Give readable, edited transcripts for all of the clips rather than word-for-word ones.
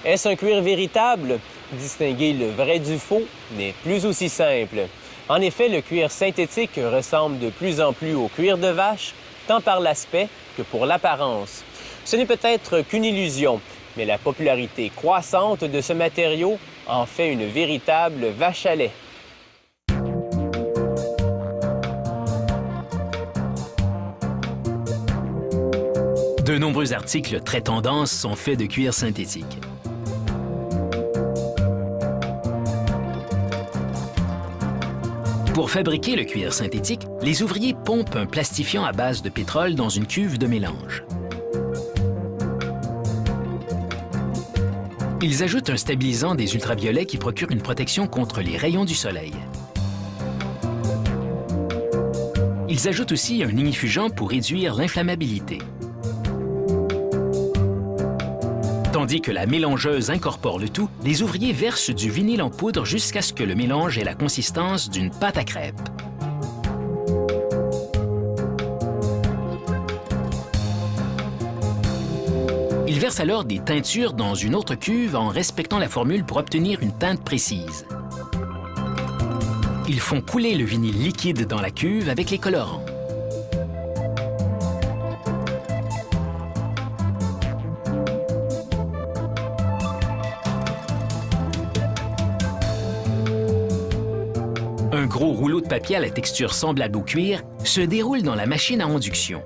Est-ce un cuir véritable? Distinguer le vrai du faux n'est plus aussi simple. En effet, le cuir synthétique ressemble de plus en plus au cuir de vache, tant par l'aspect que pour l'apparence. Ce n'est peut-être qu'une illusion, mais la popularité croissante de ce matériau en fait une véritable vache à lait. De nombreux articles très tendance sont faits de cuir synthétique. Pour fabriquer le cuir synthétique, les ouvriers pompent un plastifiant à base de pétrole dans une cuve de mélange. Ils ajoutent un stabilisant des ultraviolets qui procure une protection contre les rayons du soleil. Ils ajoutent aussi un ignifugeant pour réduire l'inflammabilité. Tandis que la mélangeuse incorpore le tout, les ouvriers versent du vinyle en poudre jusqu'à ce que le mélange ait la consistance d'une pâte à crêpes. Ils versent alors des teintures dans une autre cuve en respectant la formule pour obtenir une teinte précise. Ils font couler le vinyle liquide dans la cuve avec les colorants. Un gros rouleau de papier à la texture semblable au cuir se déroule dans la machine à induction.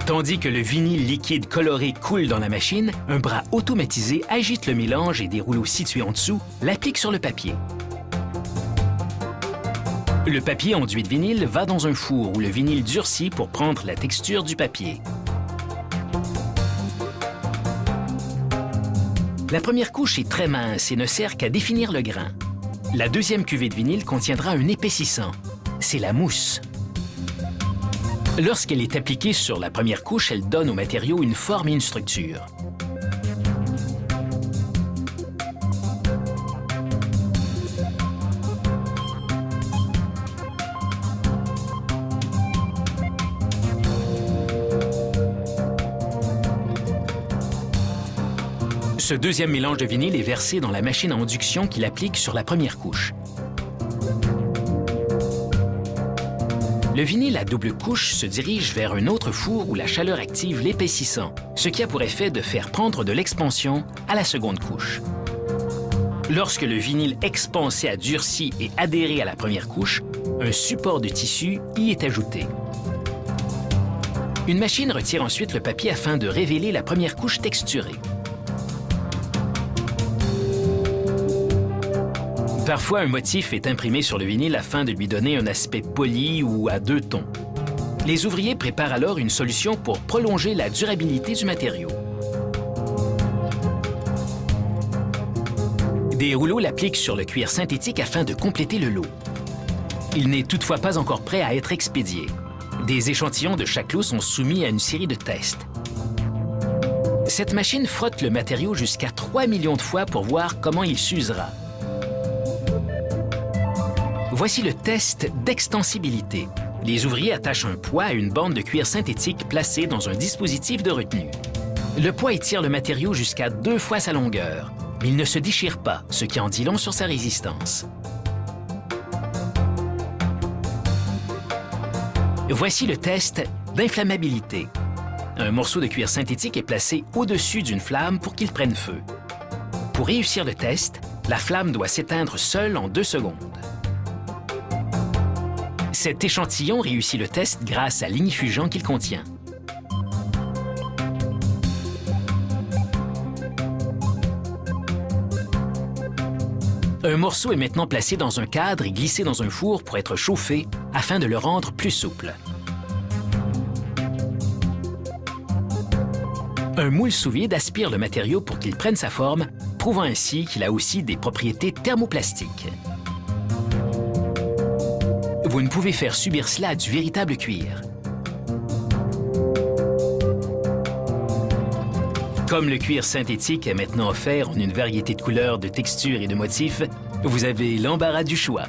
Tandis que le vinyle liquide coloré coule dans la machine, un bras automatisé agite le mélange et des rouleaux situés en dessous l'appliquent sur le papier. Le papier enduit de vinyle va dans un four où le vinyle durcit pour prendre la texture du papier. La première couche est très mince et ne sert qu'à définir le grain. La deuxième cuvée de vinyle contiendra un épaississant. C'est la mousse. Lorsqu'elle est appliquée sur la première couche, elle donne au matériau une forme et une structure. Ce deuxième mélange de vinyle est versé dans la machine à induction qui l'applique sur la première couche. Le vinyle à double couche se dirige vers un autre four où la chaleur active l'épaississant, ce qui a pour effet de faire prendre de l'expansion à la seconde couche. Lorsque le vinyle expansé a durci et adhéré à la première couche, un support de tissu y est ajouté. Une machine retire ensuite le papier afin de révéler la première couche texturée. Parfois, un motif est imprimé sur le vinyle afin de lui donner un aspect poli ou à deux tons. Les ouvriers préparent alors une solution pour prolonger la durabilité du matériau. Des rouleaux l'appliquent sur le cuir synthétique afin de compléter le lot. Il n'est toutefois pas encore prêt à être expédié. Des échantillons de chaque lot sont soumis à une série de tests. Cette machine frotte le matériau jusqu'à 3 millions de fois pour voir comment il s'usera. Voici le test d'extensibilité. Les ouvriers attachent un poids à une bande de cuir synthétique placée dans un dispositif de retenue. Le poids étire le matériau jusqu'à 2 fois sa longueur, mais il ne se déchire pas, ce qui en dit long sur sa résistance. Voici le test d'inflammabilité. Un morceau de cuir synthétique est placé au-dessus d'une flamme pour qu'il prenne feu. Pour réussir le test, la flamme doit s'éteindre seule en 2 secondes. Cet échantillon réussit le test grâce à l'ignifugeant qu'il contient. Un morceau est maintenant placé dans un cadre et glissé dans un four pour être chauffé afin de le rendre plus souple. Un moule sous vide aspire le matériau pour qu'il prenne sa forme, prouvant ainsi qu'il a aussi des propriétés thermoplastiques. Vous ne pouvez faire subir cela à du véritable cuir. Comme le cuir synthétique est maintenant offert en une variété de couleurs, de textures et de motifs, vous avez l'embarras du choix.